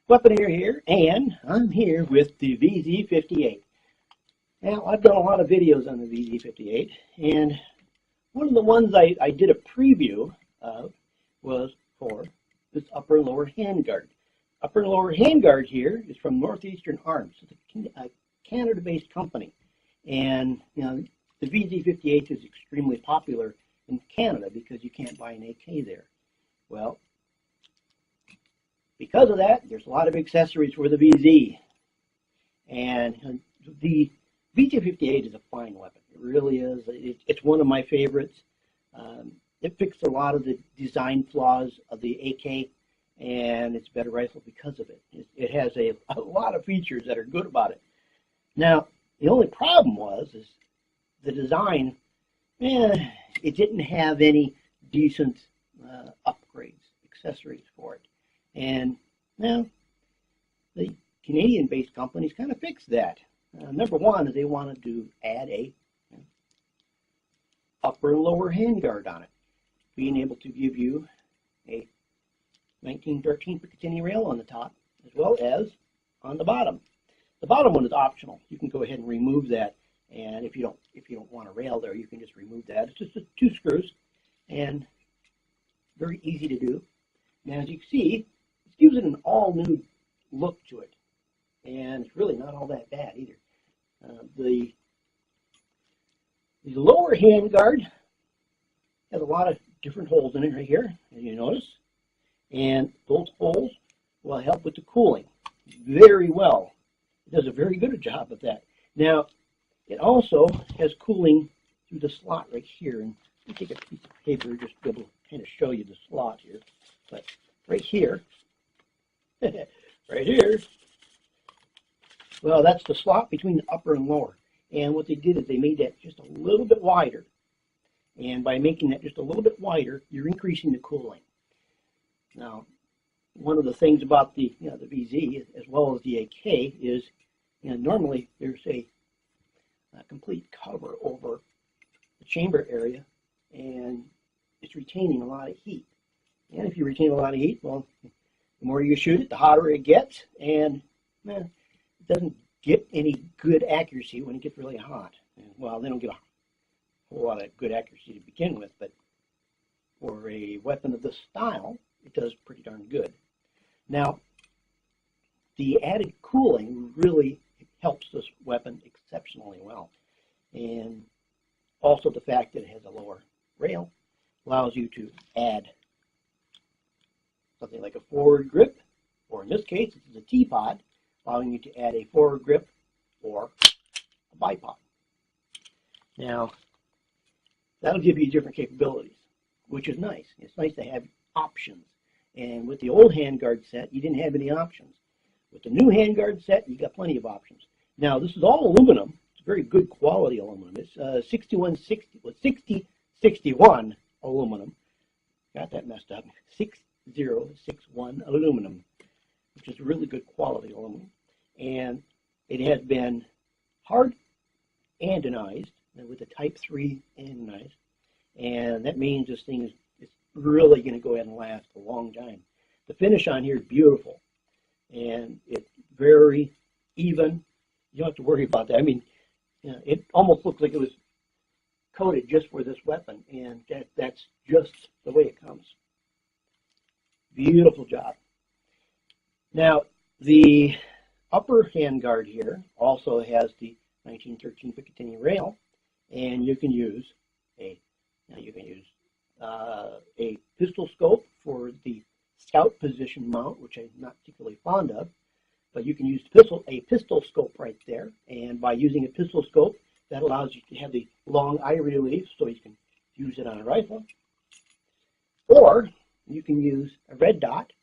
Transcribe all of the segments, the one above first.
Weaponeer here, and I'm here with the Vz58. Now, I've done a lot of videos on the Vz58, and one of the ones I did a preview of was for this upper and lower handguard. Upper and lower handguard here is from Northeastern Arms. It's a Canada-based company, and the Vz58 is extremely popular in Canada because you can't buy an AK there. Well, because of that, there's a lot of accessories for the VZ, and the Vz58 is a fine weapon. It really is. It's one of my favorites. It fixed a lot of the design flaws of the AK, and it's a better rifle because of it. It has a lot of features that are good about it. Now, the only problem is the design. It didn't have any decent upgrades, accessories for it. And now the Canadian-based companies kind of fixed that. Number one is they wanted to add a upper and lower handguard on it, being able to give you a 1913 Picatinny rail on the top as well as on the bottom. The bottom one is optional. You can go ahead and remove that, and if you don't want a rail there, you can just remove that. It's just 2 screws, and very easy to do. Now, as you can see, it's using an all-new look to it, and it's really not all that bad either. The lower handguard has a lot of different holes in it right here, as you notice, and those holes will help with the cooling very well. It does a very good job of that. Now, it also has cooling through the slot right here, and let me take a piece of paper just to be able to kind of show you the slot here. But right here, right here, well, that's the slot between the upper and lower. And what they did is they made that just a little bit wider. And by making that just a little bit wider, you're increasing the cooling. Now, one of the things about the the VZ as well as the AK is, normally there's a complete cover over the chamber area, and it's retaining a lot of heat. And if you retain a lot of heat, well, the more you shoot it, the hotter it gets, and it doesn't get any good accuracy when it gets really hot. Well, they don't get a whole lot of good accuracy to begin with, but for a weapon of this style, it does pretty darn good. Now, the added cooling really helps this weapon exceptionally well, and also the fact that it has a lower rail allows you to add something like a forward grip, or in this case, this is a T-pod, allowing you to add a forward grip or a bipod. Now, that'll give you different capabilities, which is nice. It's nice to have options. And with the old handguard set, you didn't have any options. With the new handguard set, you got plenty of options. Now, this is all aluminum. It's very good quality aluminum. It's 6061 aluminum. Got that messed up. 6061 aluminum, which is really good quality aluminum. And it has been hard anodized with a type 3 anodized. And that means this thing is really going to go ahead and last a long time. The finish on here is beautiful, and it's very even. You don't have to worry about that. I mean, it almost looks like it was coated just for this weapon, and that's just the way it comes. Beautiful job. Now, the upper handguard here also has the 1913 Picatinny rail, and you can use a pistol scope for the scout position mount, which I'm not particularly fond of, but you can use a pistol scope right there, and by using a pistol scope, that allows you to have the long eye relief so you can use it on a rifle. Or you can use a red dot,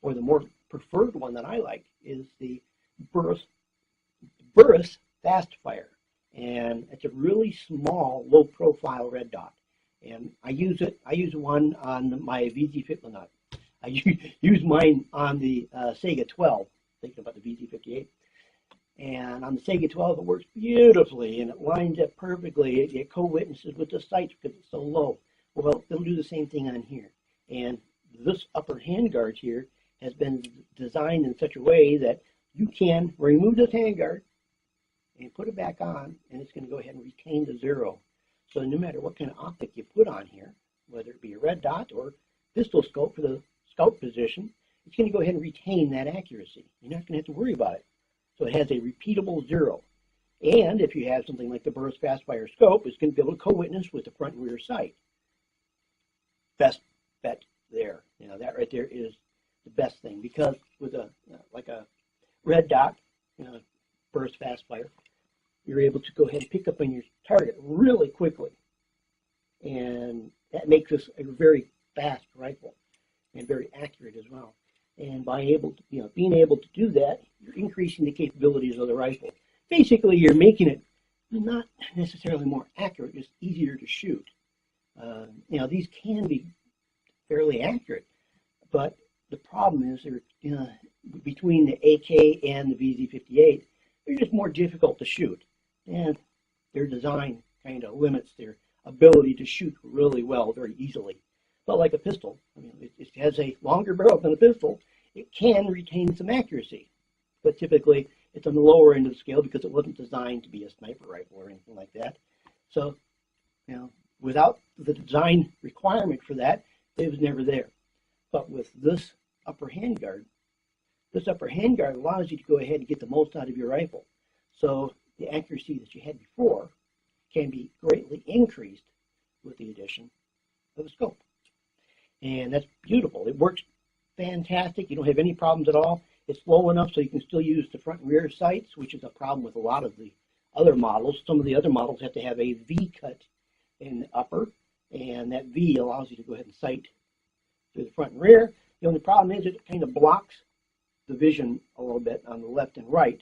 or the more preferred one that I like is the Burris Fast Fire, and it's a really small, low-profile red dot. And I use one on my Vz58. I use mine on the Sega 12, thinking about the Vz58. And on the Sega 12, it works beautifully, and it lines up perfectly. It co-witnesses with the sights because it's so low. Well, it'll do the same thing on here. And this upper handguard here has been designed in such a way that you can remove this handguard and put it back on, and it's going to go ahead and retain the zero. So no matter what kind of optic you put on here, whether it be a red dot or pistol scope for the scout position, it's going to go ahead and retain that accuracy. You're not going to have to worry about it. So it has a repeatable zero. And if you have something like the Burris Fastfire scope, it's going to be able to co-witness with the front and rear sight. Best bet there. You know, that right there is the best thing, because with a like a red dot, you know, Burris Fastfire, you're able to go ahead and pick up on your target really quickly, and that makes this a very fast rifle and very accurate as well. And by being able to do that, you're increasing the capabilities of the rifle. Basically, you're making it not necessarily more accurate, just easier to shoot. You know, these can be fairly accurate, but the problem is they're between the AK and the Vz58, they're just more difficult to shoot, and their design kind of limits their ability to shoot really well very easily. But like a pistol, I mean, it has a longer barrel than a pistol. It can retain some accuracy, but typically it's on the lower end of the scale because it wasn't designed to be a sniper rifle or anything like that. So, you know, without the design requirement for that, it was never there. But with this upper handguard allows you to go ahead and get the most out of your rifle. So the accuracy that you had before can be greatly increased with the addition of a scope. And that's beautiful. It works fantastic. You don't have any problems at all. It's low enough so you can still use the front and rear sights, which is a problem with a lot of the other models. Some of the other models have to have a V cut in the upper, and that V allows you to go ahead and sight through the front and rear. The only problem is it kind of blocks the vision a little bit on the left and right.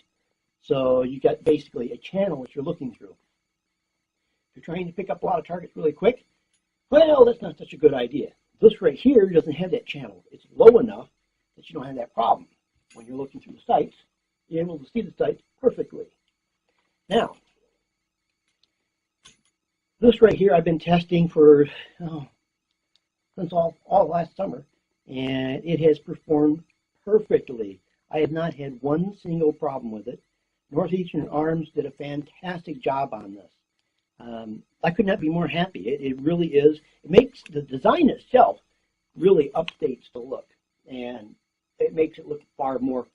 So you got basically a channel that you're looking through. If you're trying to pick up a lot of targets really quick, well, that's not such a good idea. This right here doesn't have that channel. It's low enough that you don't have that problem. When you're looking through the sights, you're able to see the sights perfectly. Now, this right here I've been testing for since all last summer, and it has performed perfectly. I have not had one single problem with it. Northeastern Arms did a fantastic job on this. I could not be more happy. It really is. It makes the design itself really updates the look, and it makes it look far more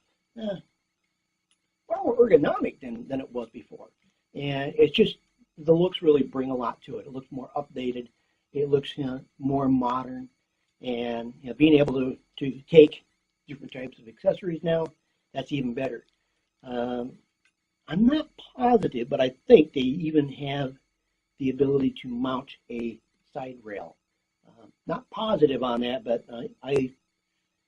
ergonomic than it was before. And it's just, the looks really bring a lot to it. It looks more updated. It looks more modern, and being able to take different types of accessories now, that's even better. I'm not positive, but I think they even have the ability to mount a side rail. Not positive on that, but I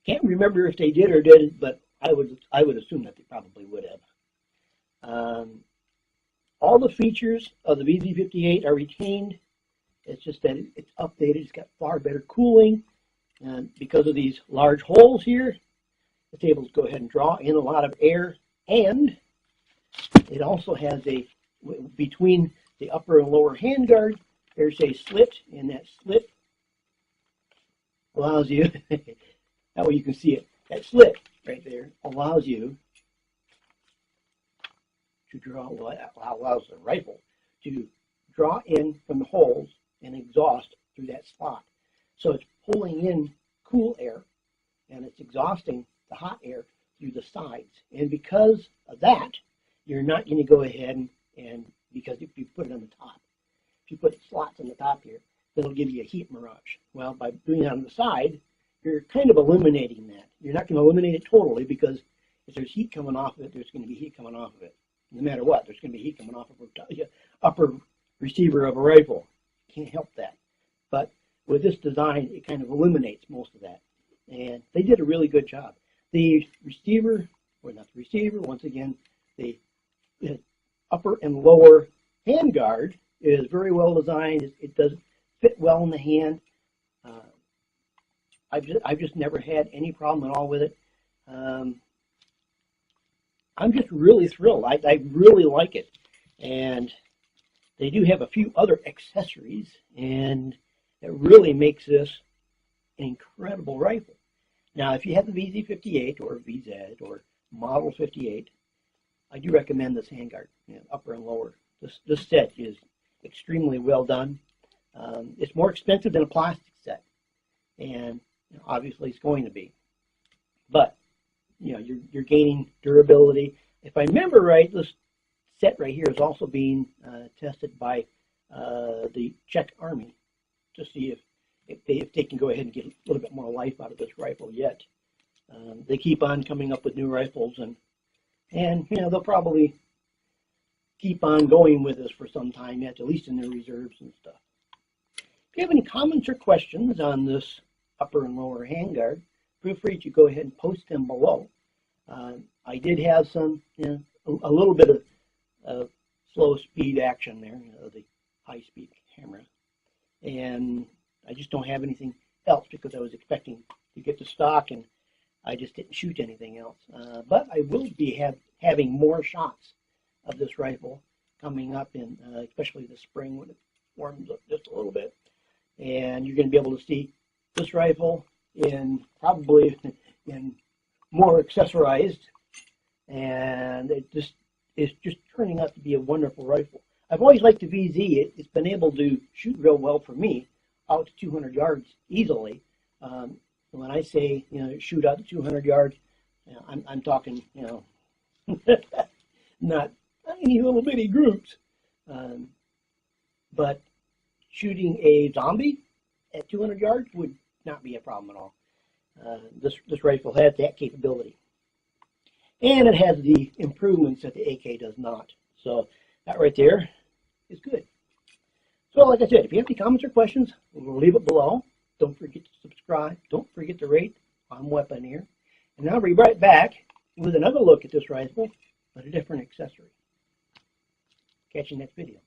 can't remember if they did or didn't, but I would assume that they probably would have. All the features of the Vz58 are retained. It's just that it's updated. It's got far better cooling, and because of these large holes here, it's able to go ahead and draw in a lot of air, and it also has between the upper and lower handguard, there's a slit, and that slit allows you, that way you can see it, that slit right there allows you to draw, allows the rifle to draw in from the holes and exhaust through that slot. So it's pulling in cool air, and it's exhausting the hot air through the sides. And because of that, you're not going to go ahead and because if you put it on the top, if you put slots on the top here, that'll give you a heat mirage. Well, by doing it on the side, you're kind of eliminating that. You're not going to eliminate it totally, because if there's heat coming off of it, there's going to be heat coming off of it. No matter what, there's going to be heat coming off of the upper receiver of a rifle. Can't help that. But with this design, it kind of eliminates most of that. And they did a really good job. The receiver, or not the receiver, once again, the upper and lower handguard is very well designed. It does fit well in the hand. I've just never had any problem at all with it. I'm just really thrilled. I really like it. And they do have a few other accessories, and it really makes this an incredible rifle. Now, if you have the Vz58 or VZ or Model 58, I do recommend this handguard, upper and lower. This set is extremely well done. It's more expensive than a plastic set, and obviously it's going to be. But you're gaining durability. If I remember right, this set right here is also being tested by the Czech Army to see if they can go ahead and get a little bit more life out of this rifle yet. They keep on coming up with new rifles, and they'll probably keep on going with this for some time yet, at least in their reserves and stuff. If you have any comments or questions on this upper and lower handguard, feel free to go ahead and post them below. I did have some, a little bit of slow speed action there, the high speed camera, and I just don't have anything else because I was expecting to get to stock and I just didn't shoot anything else. But I will be having more shots of this rifle coming up in, especially the spring when it warms up just a little bit, and you're going to be able to see this rifle in probably in more accessorized, and it's just turning out to be a wonderful rifle. I've always liked the VZ. It's been able to shoot real well for me, out to 200 yards easily. When I say shoot out to 200 yards, I'm talking not tiny little bitty groups, but shooting a zombie at 200 yards would not be a problem at all. This rifle has that capability, and it has the improvements that the AK does not. So that right there is good. So like I said, if you have any comments or questions, we'll leave it below. Don't forget to subscribe. Don't forget to rate. I'm Weaponeer, and I'll be right back with another look at this rifle, but a different accessory. Catch you next video.